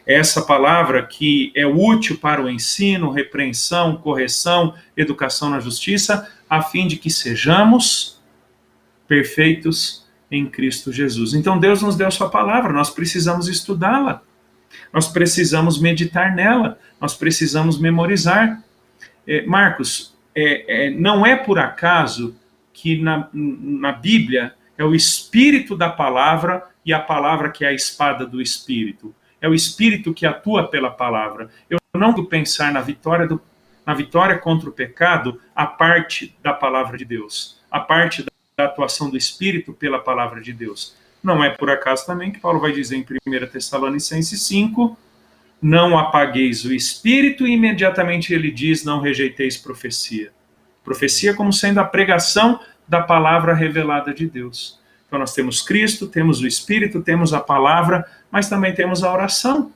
Essa palavra que é útil para o ensino, repreensão, correção, educação na justiça, a fim de que sejamos perfeitos em Cristo Jesus. Então Deus nos deu sua palavra, nós precisamos estudá-la, nós precisamos meditar nela, nós precisamos memorizar. Marcos, não é por acaso que na Bíblia é o Espírito da palavra e a palavra que é a espada do Espírito. É o Espírito que atua pela palavra. Eu não vou pensar na vitória contra o pecado a parte da palavra de Deus, a parte da atuação do Espírito pela palavra de Deus. Não é por acaso também que Paulo vai dizer em 1 Tessalonicenses 5, não apagueis o Espírito, e imediatamente ele diz, não rejeiteis profecia. Profecia como sendo a pregação da palavra revelada de Deus. Então nós temos Cristo, temos o Espírito, temos a palavra, mas também temos a oração.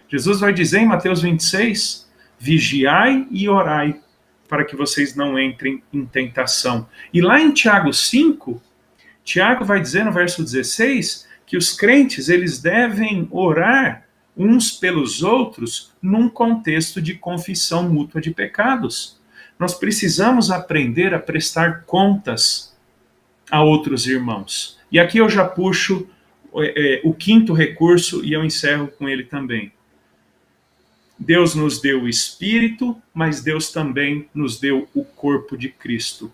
Jesus vai dizer em Mateus 26, vigiai e orai, para que vocês não entrem em tentação. E lá em Tiago 5, Tiago vai dizer no verso 16, que os crentes eles devem orar uns pelos outros num contexto de confissão mútua de pecados. Nós precisamos aprender a prestar contas a outros irmãos. E aqui eu já puxo o quinto recurso e eu encerro com ele também. Deus nos deu o Espírito, mas Deus também nos deu o corpo de Cristo.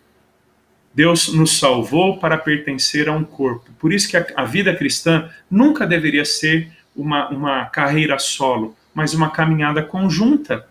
Deus nos salvou para pertencer a um corpo. Por isso que a vida cristã nunca deveria ser uma carreira solo, mas uma caminhada conjunta,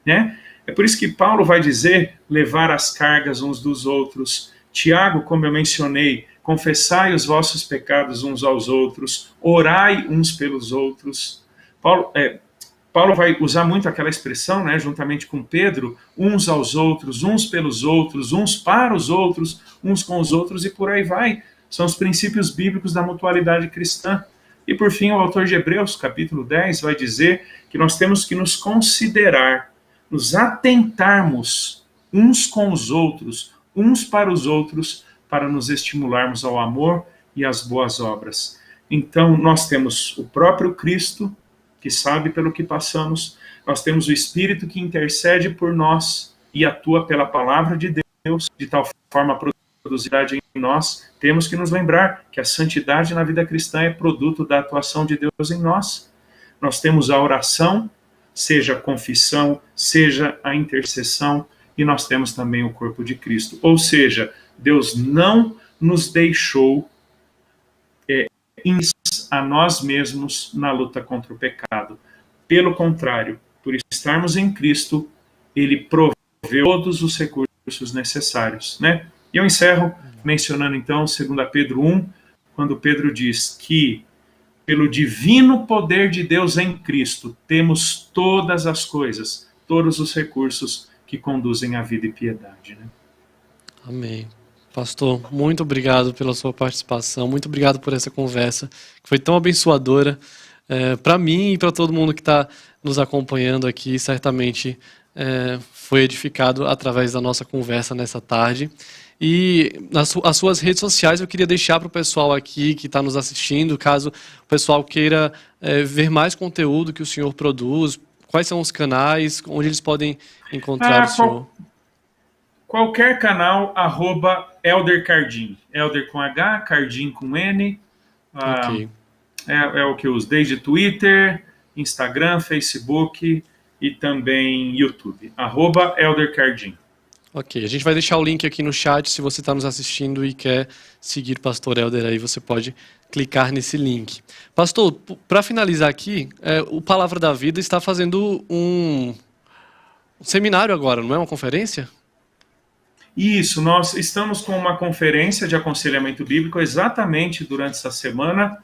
né? É por isso que Paulo vai dizer, levar as cargas uns dos outros. Tiago, como eu mencionei, confessai os vossos pecados uns aos outros, orai uns pelos outros. Paulo vai usar muito aquela expressão, né, juntamente com Pedro, uns aos outros, uns pelos outros, uns para os outros, uns com os outros e por aí vai. São os princípios bíblicos da mutualidade cristã. E por fim, o autor de Hebreus, capítulo 10, vai dizer que nós temos que nos considerar, nos atentarmos uns com os outros, uns para os outros, para nos estimularmos ao amor e às boas obras. Então, nós temos o próprio Cristo, que sabe pelo que passamos, nós temos o Espírito que intercede por nós e atua pela palavra de Deus, de tal forma a produtividade em nós. Temos que nos lembrar que a santidade na vida cristã é produto da atuação de Deus em nós. Nós temos a oração, seja a confissão, seja a intercessão, e nós temos também o corpo de Cristo. Ou seja, Deus não nos deixou a nós mesmos na luta contra o pecado. Pelo contrário, por estarmos em Cristo, Ele proveu todos os recursos necessários, né? E eu encerro mencionando então 2 Pedro 1, quando Pedro diz que pelo divino poder de Deus em Cristo, temos todas as coisas, todos os recursos que conduzem à vida e piedade, né? Amém. Pastor, muito obrigado pela sua participação, muito obrigado por essa conversa, que foi tão abençoadora para mim e para todo mundo que está nos acompanhando aqui. Certamente foi edificado através da nossa conversa nessa tarde. E as suas redes sociais eu queria deixar para o pessoal aqui que está nos assistindo, caso o pessoal queira ver mais conteúdo que o senhor produz. Quais são os canais, onde eles podem encontrar o senhor? Qualquer canal, @Elder Cardim. Elder com H, Cardim com N. Okay. É o que eu uso, desde Twitter, Instagram, Facebook e também YouTube. @Elder Cardim. Ok, a gente vai deixar o link aqui no chat. Se você está nos assistindo e quer seguir Pastor Elder aí, você pode clicar nesse link. Pastor, para finalizar aqui, o Palavra da Vida está fazendo um seminário agora, não é uma conferência? Isso, nós estamos com uma conferência de aconselhamento bíblico exatamente durante essa semana.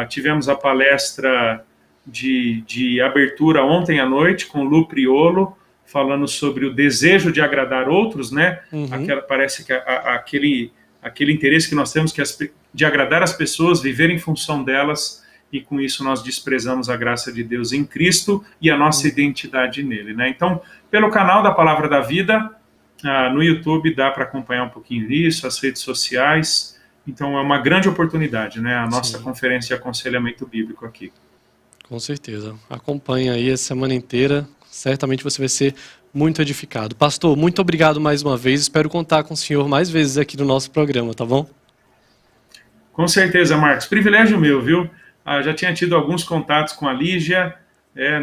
Tivemos a palestra de abertura ontem à noite com Lu Priolo, falando sobre o desejo de agradar outros, né? Parece que aquele interesse que nós temos de agradar as pessoas, viver em função delas, e com isso nós desprezamos a graça de Deus em Cristo e a nossa identidade nele, né? Então, pelo canal da Palavra da Vida, no YouTube dá para acompanhar um pouquinho disso, as redes sociais. Então é uma grande oportunidade, né? A nossa conferência de aconselhamento bíblico aqui. Com certeza. Acompanhe aí a semana inteira. Certamente você vai ser muito edificado. Pastor, muito obrigado mais uma vez. Espero contar com o senhor mais vezes aqui no nosso programa, tá bom? Com certeza, Marcos. Privilégio meu, viu? Já tinha tido alguns contatos com a Lígia,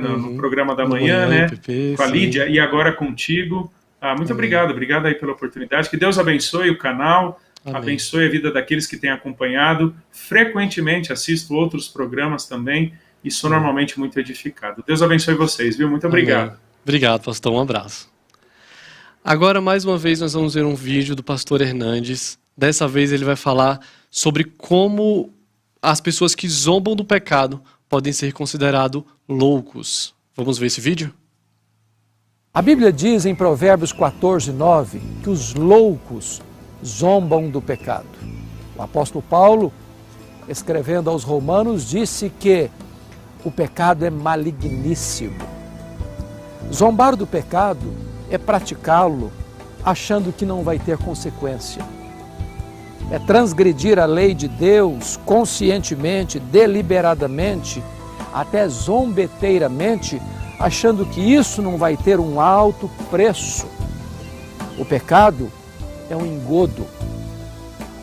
no programa da manhã, né? PP, com a Lídia, e agora contigo. Muito obrigado aí pela oportunidade. Que Deus abençoe o canal, abençoe a vida daqueles que têm acompanhado. Frequentemente assisto outros programas também e sou normalmente muito edificado. Deus abençoe vocês, viu? Muito obrigado. Amém. Obrigado, pastor. Um abraço. Agora, mais uma vez, nós vamos ver um vídeo do pastor Hernandes. Dessa vez ele vai falar sobre como as pessoas que zombam do pecado podem ser considerados loucos. Vamos ver esse vídeo? A Bíblia diz em Provérbios 14:9 que os loucos zombam do pecado. O apóstolo Paulo, escrevendo aos Romanos, disse que o pecado é maligníssimo. Zombar do pecado é praticá-lo achando que não vai ter consequência. É transgredir a lei de Deus conscientemente, deliberadamente, até zombeteiramente, achando que isso não vai ter um alto preço. O pecado é um engodo.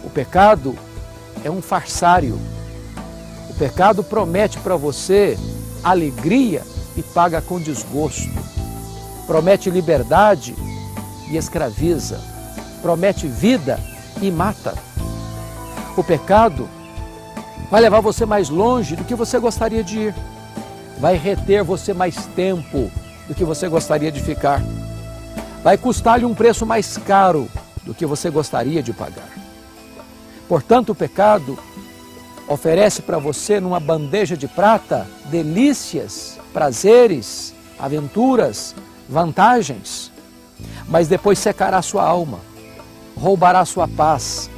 O pecado é um farsário. O pecado promete para você alegria e paga com desgosto. Promete liberdade e escraviza. Promete vida e mata. O pecado vai levar você mais longe do que você gostaria de ir. Vai reter você mais tempo do que você gostaria de ficar. Vai custar-lhe um preço mais caro do que você gostaria de pagar. Portanto, o pecado oferece para você numa bandeja de prata delícias, prazeres, aventuras, vantagens, mas depois secará sua alma, roubará sua paz,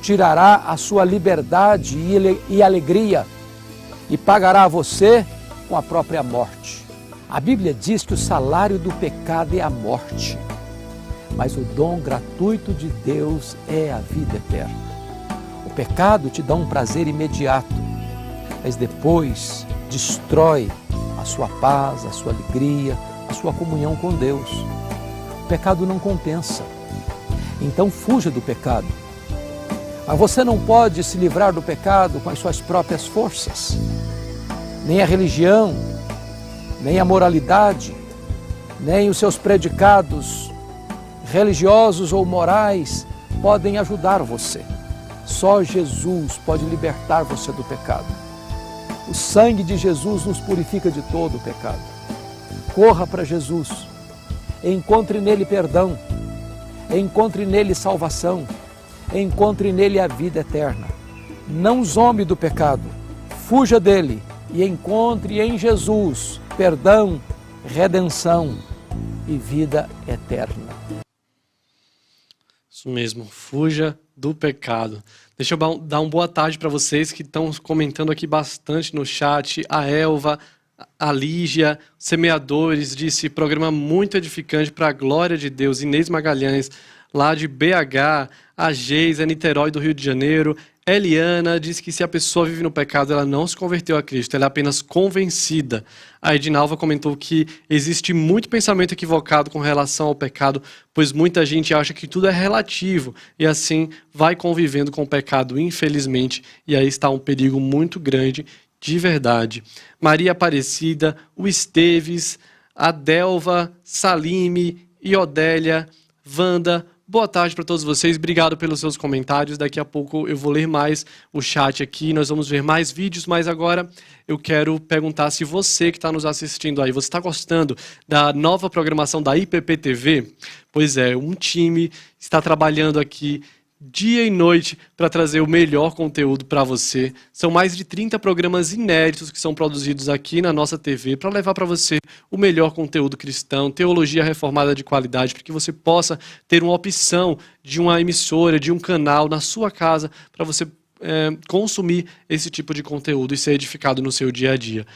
tirará a sua liberdade e alegria e pagará a você com a própria morte. A Bíblia diz que o salário do pecado é a morte, mas o dom gratuito de Deus é a vida eterna. O pecado te dá um prazer imediato, mas depois destrói a sua paz, a sua alegria, a sua comunhão com Deus. O pecado não compensa. Então fuja do pecado. Mas você não pode se livrar do pecado com as suas próprias forças. Nem a religião, nem a moralidade, nem os seus predicados religiosos ou morais podem ajudar você. Só Jesus pode libertar você do pecado. O sangue de Jesus nos purifica de todo o pecado. Corra para Jesus, encontre nele perdão, encontre nele salvação, encontre nele a vida eterna. Não zombe do pecado, fuja dele e encontre em Jesus perdão, redenção e vida eterna. Isso mesmo, fuja do pecado. Deixa eu dar uma boa tarde para vocês que estão comentando aqui bastante no chat. A Elva, a Lígia, Semeadores, disse programa muito edificante para a glória de Deus. Inês Magalhães, lá de BH, a Geisa, Niterói do Rio de Janeiro. Eliana diz que se a pessoa vive no pecado, ela não se converteu a Cristo, ela é apenas convencida. A Edinalva comentou que existe muito pensamento equivocado com relação ao pecado, pois muita gente acha que tudo é relativo e assim vai convivendo com o pecado, infelizmente, e aí está um perigo muito grande de verdade. Maria Aparecida, o Esteves, a Delva, Salime, Iodélia, Wanda. Boa tarde para todos vocês, obrigado pelos seus comentários. Daqui a pouco eu vou ler mais o chat aqui, nós vamos ver mais vídeos, mas agora eu quero perguntar se você que está nos assistindo aí, você está gostando da nova programação da IPPTV? Pois é, um time está trabalhando aqui dia e noite para trazer o melhor conteúdo para você. São mais de 30 programas inéditos que são produzidos aqui na nossa TV para levar para você o melhor conteúdo cristão, teologia reformada de qualidade, para que você possa ter uma opção de uma emissora, de um canal na sua casa para você consumir esse tipo de conteúdo e ser edificado no seu dia a dia.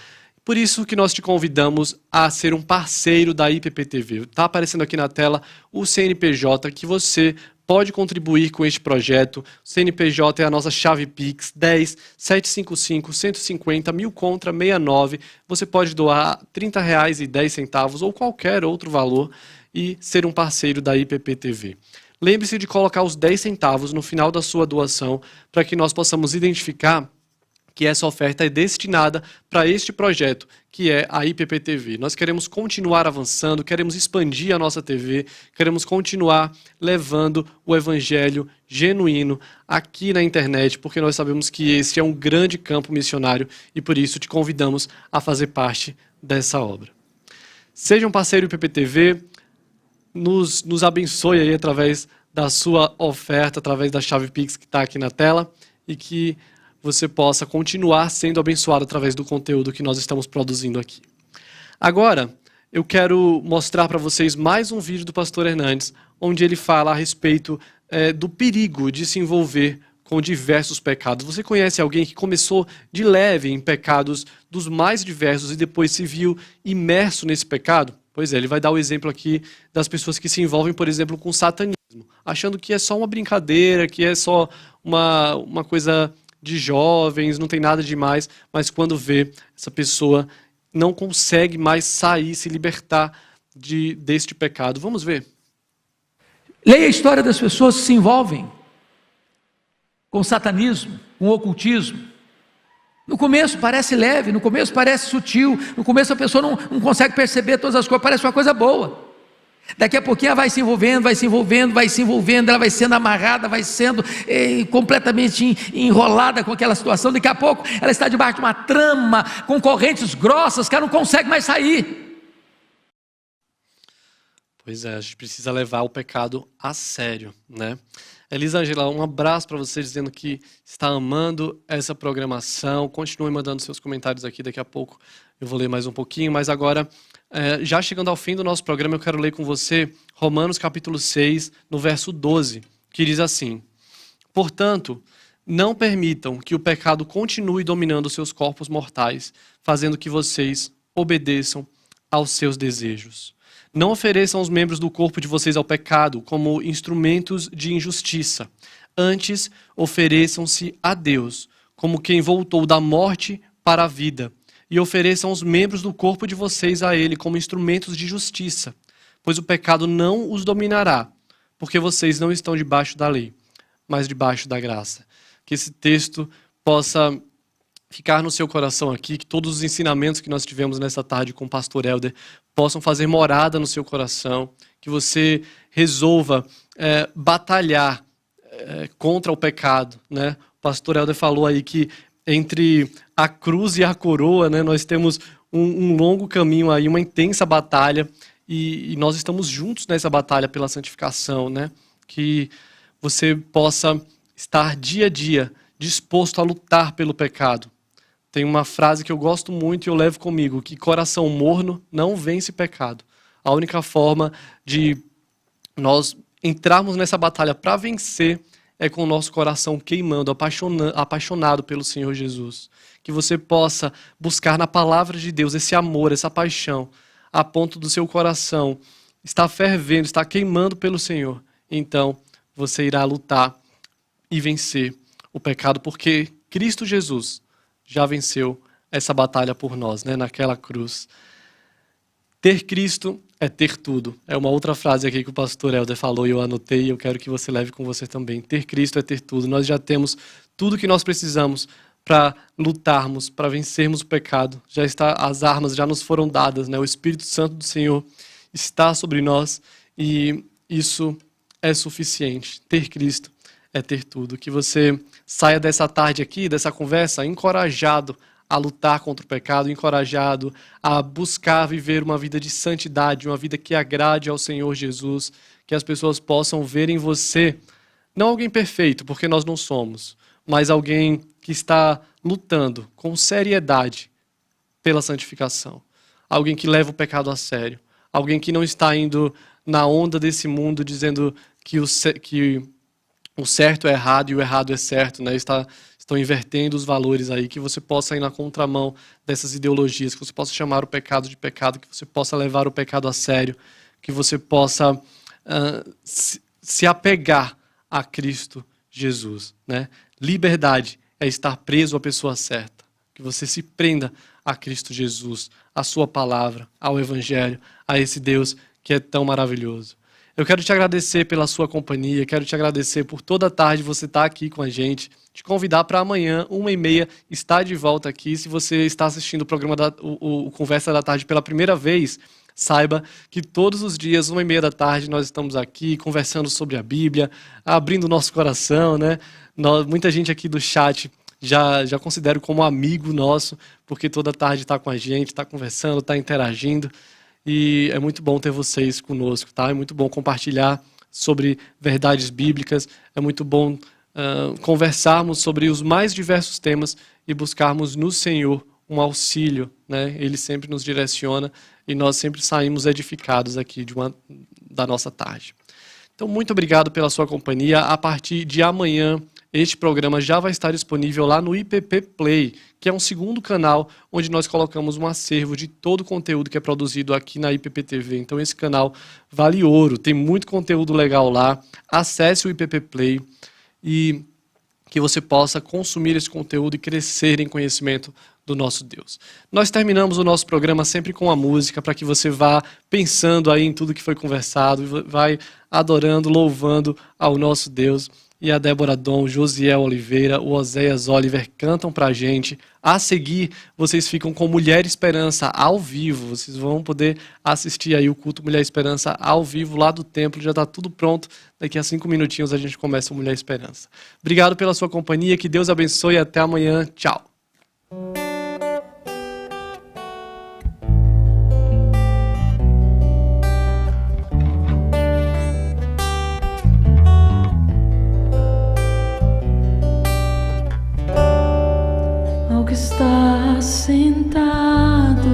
Por isso que nós te convidamos a ser um parceiro da IPPTV. Está aparecendo aqui na tela o CNPJ que você pode contribuir com este projeto. O CNPJ é a nossa chave Pix, 10 755 150 1000 contra 69. Você pode doar R$ 30,10 ou qualquer outro valor e ser um parceiro da IPPTV. Lembre-se de colocar os 10 centavos no final da sua doação para que nós possamos identificar que essa oferta é destinada para este projeto, que é a IPPTV. Nós queremos continuar avançando, queremos expandir a nossa TV, queremos continuar levando o evangelho genuíno aqui na internet, porque nós sabemos que esse é um grande campo missionário e por isso te convidamos a fazer parte dessa obra. Seja um parceiro IPPTV, nos abençoe aí através da sua oferta, através da chave Pix que está aqui na tela e que você possa continuar sendo abençoado através do conteúdo que nós estamos produzindo aqui. Agora, eu quero mostrar para vocês mais um vídeo do pastor Hernandes, onde ele fala a respeito do perigo de se envolver com diversos pecados. Você conhece alguém que começou de leve em pecados dos mais diversos e depois se viu imerso nesse pecado? Pois é, ele vai dar o exemplo aqui das pessoas que se envolvem, por exemplo, com satanismo, achando que é só uma brincadeira, que é só uma coisa de jovens, não tem nada demais, mas quando vê, essa pessoa não consegue mais sair, se libertar deste pecado. Vamos ver. Leia a história das pessoas que se envolvem com satanismo, com ocultismo. No começo parece leve, no começo parece sutil, no começo a pessoa não consegue perceber todas as coisas, parece uma coisa boa. Daqui a pouquinho ela vai se envolvendo, ela vai sendo amarrada, vai sendo completamente enrolada com aquela situação. Daqui a pouco ela está debaixo de uma trama, com correntes grossas, que ela não consegue mais sair. Pois é, a gente precisa levar o pecado a sério, né? Elisângela, um abraço para você, dizendo que está amando essa programação. Continue mandando seus comentários aqui, daqui a pouco eu vou ler mais um pouquinho. Mas agora, já chegando ao fim do nosso programa, eu quero ler com você Romanos capítulo 6, no verso 12, que diz assim: portanto, não permitam que o pecado continue dominando seus corpos mortais, fazendo que vocês obedeçam aos seus desejos. Não ofereçam os membros do corpo de vocês ao pecado como instrumentos de injustiça. Antes, ofereçam-se a Deus como quem voltou da morte para a vida, e ofereçam os membros do corpo de vocês a Ele como instrumentos de justiça, pois o pecado não os dominará, porque vocês não estão debaixo da lei, mas debaixo da graça. Que esse texto possa ficar no seu coração aqui, que todos os ensinamentos que nós tivemos nessa tarde com o pastor Helder possam fazer morada no seu coração, que você resolva batalhar contra o pecado, né? O pastor Helder falou aí que entre a cruz e a coroa, né, nós temos um longo caminho aí, uma intensa batalha, e nós estamos juntos nessa batalha pela santificação, né? Que você possa estar dia a dia disposto a lutar pelo pecado. Tem uma frase que eu gosto muito e eu levo comigo, que coração morno não vence pecado. A única forma de nós entrarmos nessa batalha para vencer é com o nosso coração queimando, apaixonado pelo Senhor Jesus. Que você possa buscar na palavra de Deus esse amor, essa paixão, a ponto do seu coração estar fervendo, estar queimando pelo Senhor. Então, você irá lutar e vencer o pecado, porque Cristo Jesus já venceu essa batalha por nós, né, naquela cruz. Ter Cristo é ter tudo. É uma outra frase aqui que o pastor Helder falou e eu anotei e eu quero que você leve com você também. Ter Cristo é ter tudo. Nós já temos tudo que nós precisamos para lutarmos, para vencermos o pecado. Já está, as armas já nos foram dadas, né? O Espírito Santo do Senhor está sobre nós e isso é suficiente. Ter Cristo é ter tudo. Que você saia dessa tarde aqui, dessa conversa, encorajado a lutar contra o pecado, encorajado a buscar viver uma vida de santidade, uma vida que agrade ao Senhor Jesus, que as pessoas possam ver em você, não alguém perfeito, porque nós não somos, mas alguém que está lutando com seriedade pela santificação. Alguém que leva o pecado a sério. Alguém que não está indo na onda desse mundo dizendo que o certo é errado e o errado é certo, né? Estão invertendo os valores aí, que você possa ir na contramão dessas ideologias, que você possa chamar o pecado de pecado, que você possa levar o pecado a sério, que você possa se apegar a Cristo Jesus, né? Liberdade é estar preso à pessoa certa, que você se prenda a Cristo Jesus, a sua palavra, ao Evangelho, a esse Deus que é tão maravilhoso. Eu quero te agradecer pela sua companhia, quero te agradecer por toda a tarde você estar aqui com a gente, te convidar para amanhã, 1h30, estar de volta aqui. Se você está assistindo o programa o Conversa da Tarde pela primeira vez, saiba que todos os dias, 1h30 da tarde, nós estamos aqui conversando sobre a Bíblia, abrindo o nosso coração, né? Muita gente aqui do chat já considero como amigo nosso, porque toda tarde está com a gente, está conversando, está interagindo. E é muito bom ter vocês conosco, tá? É muito bom compartilhar sobre verdades bíblicas, é muito bom conversarmos sobre os mais diversos temas e buscarmos no Senhor um auxílio, né? Ele sempre nos direciona e nós sempre saímos edificados aqui da nossa tarde. Então, muito obrigado pela sua companhia. A partir de amanhã, este programa já vai estar disponível lá no IPP Play, que é um segundo canal onde nós colocamos um acervo de todo o conteúdo que é produzido aqui na IPP TV. Então esse canal vale ouro, tem muito conteúdo legal lá. Acesse o IPP Play e que você possa consumir esse conteúdo e crescer em conhecimento do nosso Deus. Nós terminamos o nosso programa sempre com a música, para que você vá pensando aí em tudo que foi conversado, vai adorando, louvando ao nosso Deus. E a Débora Dom, o Josiel Oliveira, o Oséias Oliver cantam pra gente. A seguir, vocês ficam com Mulher Esperança ao vivo. Vocês vão poder assistir aí o culto Mulher Esperança ao vivo lá do templo. Já está tudo pronto. Daqui a 5 minutinhos a gente começa o Mulher Esperança. Obrigado pela sua companhia. Que Deus abençoe e até amanhã. Tchau. Está sentado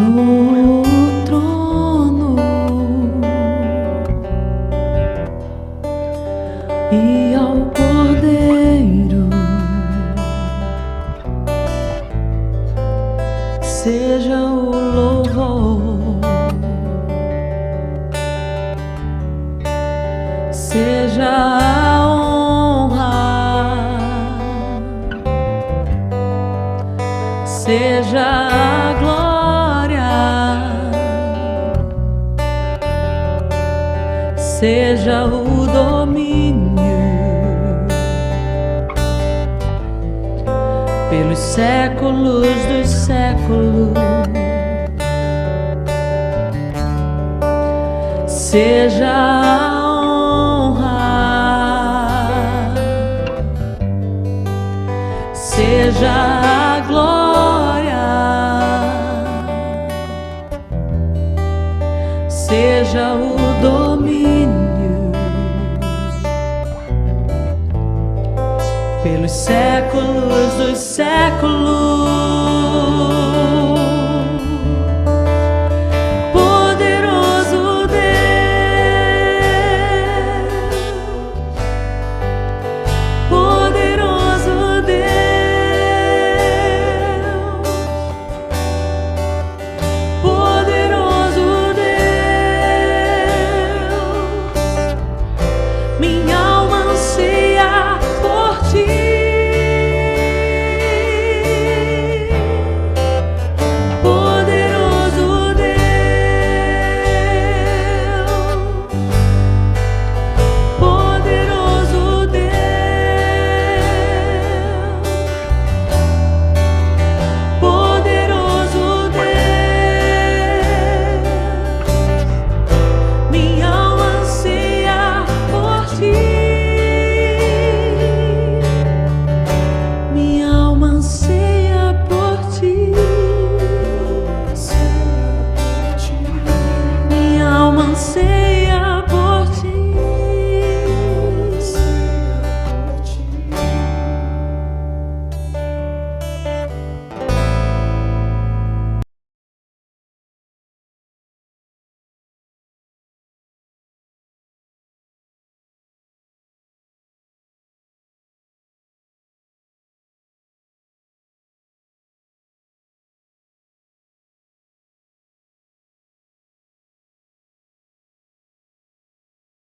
no trono e ao Cordeiro seja o louvor, seja a seja a glória, seja o domínio pelos séculos dos séculos, seja a honra, seja a glória, seja o domínio pelos séculos dos séculos.